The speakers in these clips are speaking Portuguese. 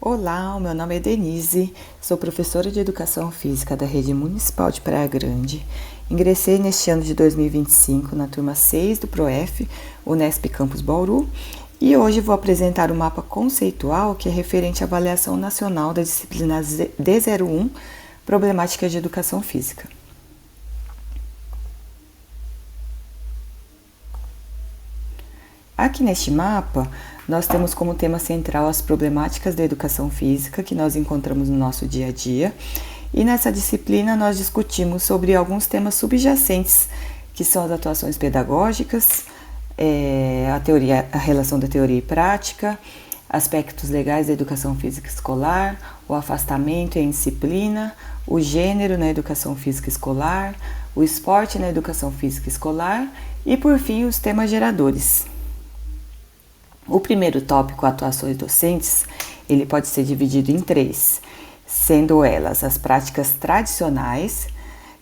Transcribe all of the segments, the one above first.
Olá, o meu nome é Denise, sou professora de Educação Física da Rede Municipal de Praia Grande. Ingressei neste ano de 2025 na turma 6 do PROEF, Unesp Campus Bauru, e hoje vou apresentar o mapa conceitual que é referente à avaliação nacional da disciplina D01, Problemática de Educação Física. Aqui neste mapa, nós temos como tema central as problemáticas da educação física que nós encontramos no nosso dia a dia. E nessa disciplina nós discutimos sobre alguns temas subjacentes, que são as atuações pedagógicas, a relação da teoria e prática, aspectos legais da educação física escolar, o afastamento e a indisciplina, o gênero na educação física escolar, o esporte na educação física escolar e, por fim, os temas geradores. O primeiro tópico, atuações docentes, ele pode ser dividido em três, sendo elas as práticas tradicionais,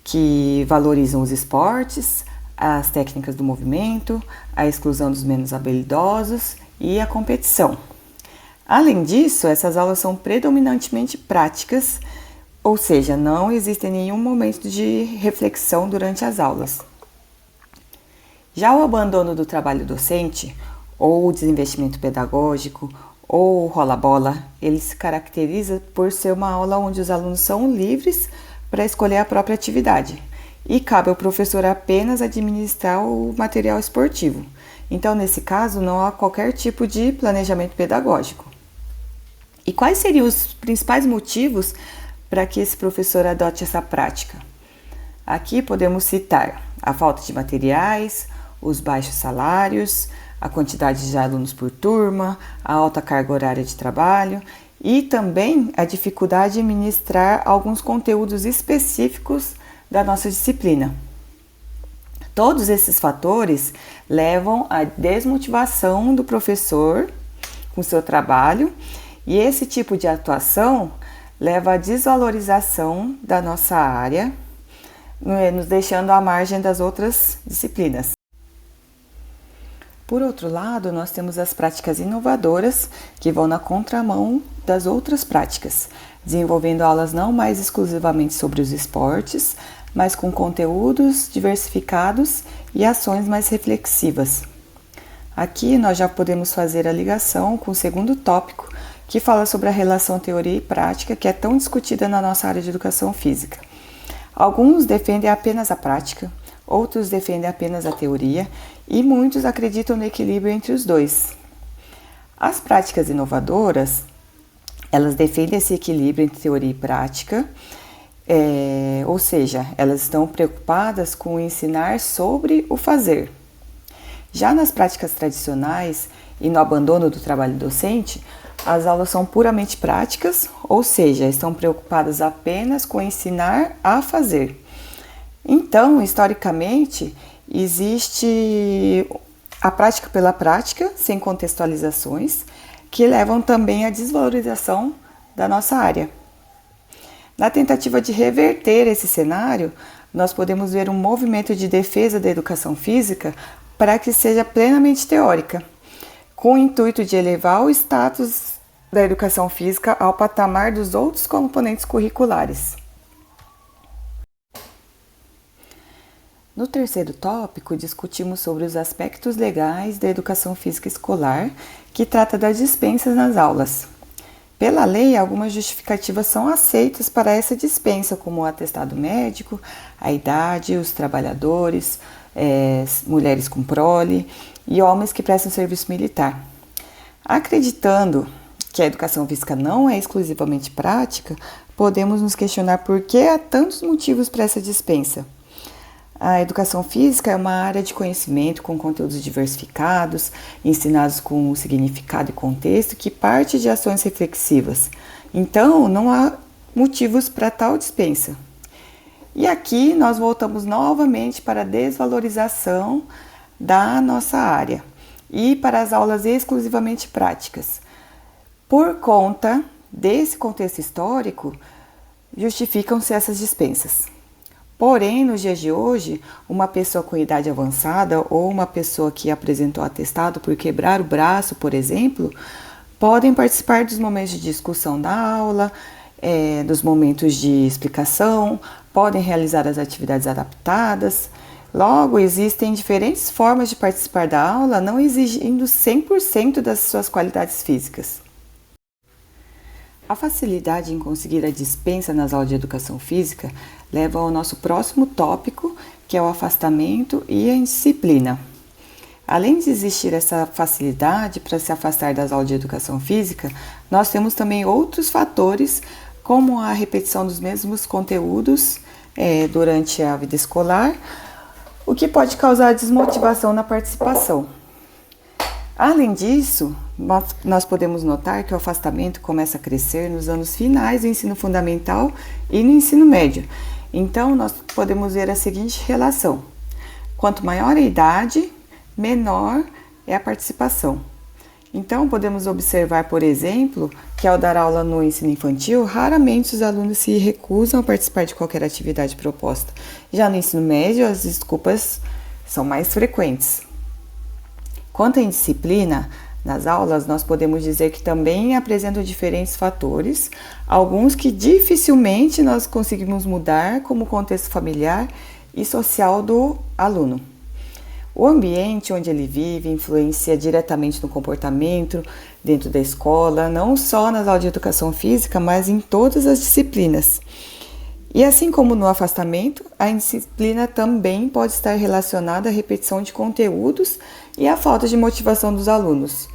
que valorizam os esportes, as técnicas do movimento, a exclusão dos menos habilidosos e a competição. Além disso, essas aulas são predominantemente práticas, ou seja, não existe nenhum momento de reflexão durante as aulas. Já o abandono do trabalho docente, ou o desinvestimento pedagógico, ou o rola-bola, ele se caracteriza por ser uma aula onde os alunos são livres para escolher a própria atividade e cabe ao professor apenas administrar o material esportivo. Então, nesse caso, não há qualquer tipo de planejamento pedagógico. E quais seriam os principais motivos para que esse professor adote essa prática? Aqui podemos citar a falta de materiais, os baixos salários, a quantidade de alunos por turma, a alta carga horária de trabalho e também a dificuldade em ministrar alguns conteúdos específicos da nossa disciplina. Todos esses fatores levam à desmotivação do professor com seu trabalho e esse tipo de atuação leva à desvalorização da nossa área, nos deixando à margem das outras disciplinas. Por outro lado, nós temos as práticas inovadoras que vão na contramão das outras práticas, desenvolvendo aulas não mais exclusivamente sobre os esportes, mas com conteúdos diversificados e ações mais reflexivas. Aqui nós já podemos fazer a ligação com o segundo tópico, que fala sobre a relação teoria e prática, que é tão discutida na nossa área de educação física. Alguns defendem apenas a prática, outros defendem apenas a teoria e muitos acreditam no equilíbrio entre os dois. As práticas inovadoras, elas defendem esse equilíbrio entre teoria e prática, ou seja, elas estão preocupadas com ensinar sobre o fazer. Já nas práticas tradicionais e no abandono do trabalho docente, as aulas são puramente práticas, ou seja, estão preocupadas apenas com ensinar a fazer. Então, historicamente, existe a prática pela prática, sem contextualizações, que levam também à desvalorização da nossa área. Na tentativa de reverter esse cenário, nós podemos ver um movimento de defesa da educação física para que seja plenamente teórica, com o intuito de elevar o status da educação física ao patamar dos outros componentes curriculares. No terceiro tópico, discutimos sobre os aspectos legais da educação física escolar, que trata das dispensas nas aulas. Pela lei, algumas justificativas são aceitas para essa dispensa, como o atestado médico, a idade, os trabalhadores, mulheres com prole e homens que prestam serviço militar. Acreditando que a educação física não é exclusivamente prática, podemos nos questionar por que há tantos motivos para essa dispensa. A educação física é uma área de conhecimento com conteúdos diversificados, ensinados com significado e contexto, que parte de ações reflexivas. Então, não há motivos para tal dispensa. E aqui nós voltamos novamente para a desvalorização da nossa área e para as aulas exclusivamente práticas. Por conta desse contexto histórico, justificam-se essas dispensas. Porém, nos dias de hoje, uma pessoa com idade avançada ou uma pessoa que apresentou atestado por quebrar o braço, por exemplo, Podem participar dos momentos de discussão da aula, dos momentos de explicação, podem realizar as atividades adaptadas. Logo, existem diferentes formas de participar da aula, não exigindo 100% das suas qualidades físicas. A facilidade em conseguir a dispensa nas aulas de educação física leva ao nosso próximo tópico, que é o afastamento e a indisciplina. Além de existir essa facilidade para se afastar das aulas de educação física, nós temos também outros fatores, como a repetição dos mesmos conteúdos durante a vida escolar, o que pode causar desmotivação na participação. Além disso, nós podemos notar que o afastamento começa a crescer nos anos finais do ensino fundamental e no ensino médio. Então, nós podemos ver a seguinte relação: quanto maior a idade, menor é a participação. Então, podemos observar, por exemplo, que ao dar aula no ensino infantil, raramente os alunos se recusam a participar de qualquer atividade proposta. Já no ensino médio, as desculpas são mais frequentes. Quanto à indisciplina, nas aulas nós podemos dizer que também apresentam diferentes fatores, alguns que dificilmente nós conseguimos mudar, como o contexto familiar e social do aluno. O ambiente onde ele vive influencia diretamente no comportamento dentro da escola, não só nas aulas de educação física, mas em todas as disciplinas. E assim como no afastamento, a indisciplina também pode estar relacionada à repetição de conteúdos e à falta de motivação dos alunos.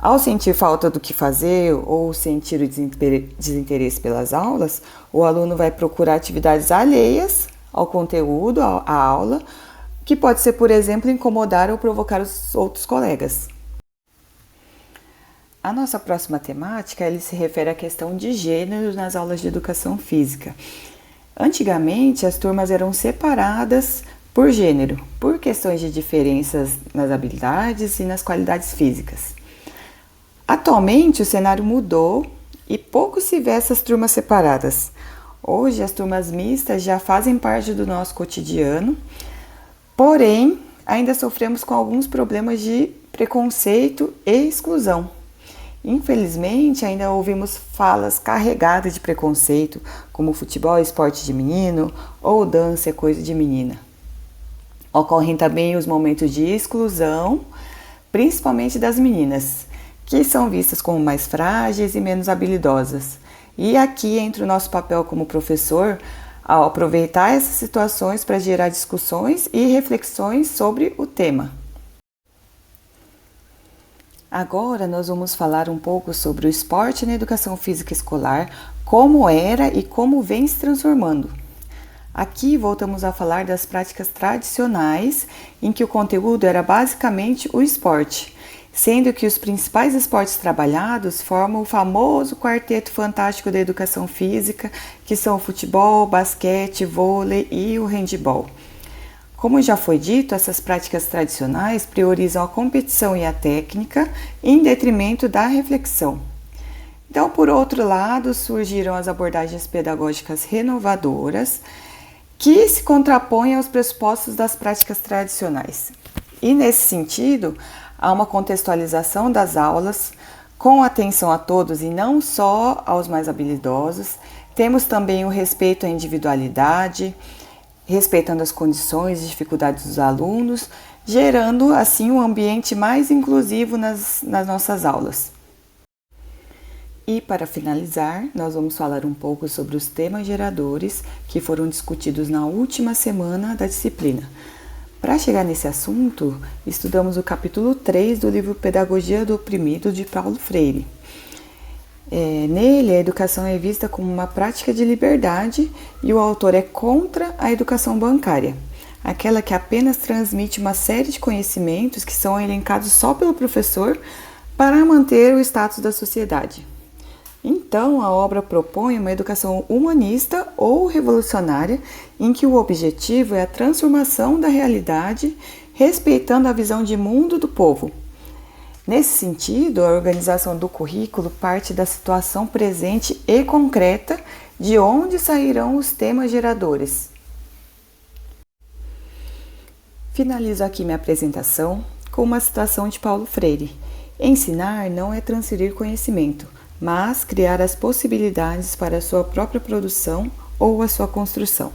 Ao sentir falta do que fazer ou sentir o desinteresse pelas aulas, o aluno vai procurar atividades alheias ao conteúdo, à aula, que pode ser, por exemplo, incomodar ou provocar os outros colegas. A nossa próxima temática se refere à questão de gênero nas aulas de educação física. Antigamente, as turmas eram separadas por gênero, por questões de diferenças nas habilidades e nas qualidades físicas. Atualmente, o cenário mudou e pouco se vê essas turmas separadas. Hoje, as turmas mistas já fazem parte do nosso cotidiano. Porém, ainda sofremos com alguns problemas de preconceito e exclusão. Infelizmente, ainda ouvimos falas carregadas de preconceito, como futebol é esporte de menino ou dança é coisa de menina. Ocorrem também os momentos de exclusão, principalmente das meninas, que são vistas como mais frágeis e menos habilidosas. E aqui entra o nosso papel como professor, ao aproveitar essas situações para gerar discussões e reflexões sobre o tema. Agora nós vamos falar um pouco sobre o esporte na educação física escolar, como era e como vem se transformando. Aqui voltamos a falar das práticas tradicionais, em que o conteúdo era basicamente o esporte, sendo que os principais esportes trabalhados formam o famoso quarteto fantástico da educação física, que são o futebol, basquete, vôlei e o handebol. Como já foi dito, essas práticas tradicionais priorizam a competição e a técnica em detrimento da reflexão. Então, por outro lado, surgiram as abordagens pedagógicas renovadoras, que se contrapõem aos pressupostos das práticas tradicionais. E nesse sentido, há uma contextualização das aulas, com atenção a todos e não só aos mais habilidosos. Temos também o respeito à individualidade, respeitando as condições e dificuldades dos alunos, gerando assim um ambiente mais inclusivo nas nossas aulas. E para finalizar, nós vamos falar um pouco sobre os temas geradores que foram discutidos na última semana da disciplina. Para chegar nesse assunto, estudamos o capítulo 3 do livro Pedagogia do Oprimido, de Paulo Freire. Nele, a educação é vista como uma prática de liberdade e o autor é contra a educação bancária, aquela que apenas transmite uma série de conhecimentos que são elencados só pelo professor para manter o status da sociedade. Então, a obra propõe uma educação humanista ou revolucionária, em que o objetivo é a transformação da realidade, respeitando a visão de mundo do povo. Nesse sentido, a organização do currículo parte da situação presente e concreta, de onde sairão os temas geradores. Finalizo aqui minha apresentação com uma citação de Paulo Freire, Ensinar não é transferir conhecimento, mas criar as possibilidades para a sua própria produção ou a sua construção.